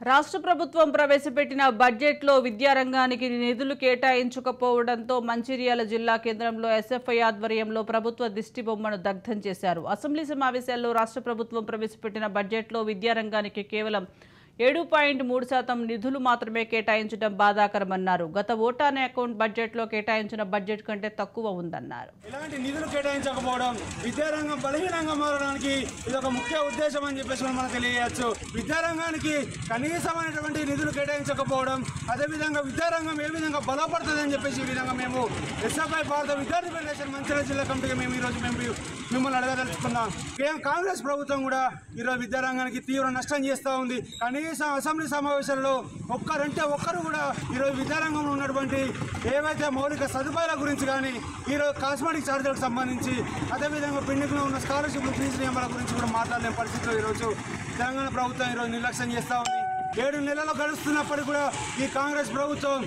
రాష్ట్ర ప్రభుత్వం ప్రవేశపెట్టిన బడ్జెట్లో విద్యారంగానికి నిధులు కేటాయించకపోవడంతో మంచిర్యాల జిల్లా కేంద్రంలో ఎస్ఎఫ్ఐ ఆధ్వర్యంలో ప్రభుత్వ దిష్టిబొమ్మను దగ్ధం చేశారు. అసెంబ్లీ సమావేశాల్లో రాష్ట్ర ప్రభుత్వం ప్రవేశపెట్టిన బడ్జెట్లో విద్యారంగానికి కేవలం 7.3% నిధులు మాత్రమే కేటాయించడం బాధాకరమన్నారు. గత ఓటానే అకౌంట్ బడ్జెట్లో కేటాయించిన బడ్జెట్ కంటే తక్కువ ఉందన్నారు. ఇలాంటి నిధులు కేటాయించకపోవడం విద్యారంగం బలహీనంగా మారడానికి ఇది ఒక ముఖ్య ఉద్దేశం అని చెప్పేసి మనం తెలియజేయచ్చు. విద్యారంగానికి కనీసమైనటువంటి నిధులు కేటాయించకపోవడం, అదేవిధంగా విద్యారంగం ఏ విధంగా బలపడుతుందని చెప్పేసి ఈ విధంగా మేము ఎస్ఎఫ్ఐ భారత విద్యార్థి ఫెడరేషన్ మంచిర్యాల జిల్లా కమిటీగా మేము మిమ్మల్ని అడగదలుచుకున్నాం. కాంగ్రెస్ ప్రభుత్వం కూడా ఈరోజు విద్యారంగానికి తీవ్ర నష్టం చేస్తూ ఉంది. కనీసం అసెంబ్లీ సమావేశాల్లో ఒక్కరు కూడా ఈరోజు విద్యారంగంలో ఉన్నటువంటి ఏవైతే మౌలిక సదుపాయాల గురించి కానీ, ఈరోజు కాస్మెటిక్ ఛార్జీలకు సంబంధించి, అదేవిధంగా పెండింగ్లో ఉన్న స్కాలర్షిప్ ఫీజు నియమాల గురించి కూడా మాట్లాడలేని పరిస్థితిలో ఈరోజు తెలంగాణ ప్రభుత్వం ఈరోజు నిర్లక్ష్యం చేస్తూ ఉంది. 7 నెలలు గడుస్తున్నప్పటికీ కూడా ఈ కాంగ్రెస్ ప్రభుత్వం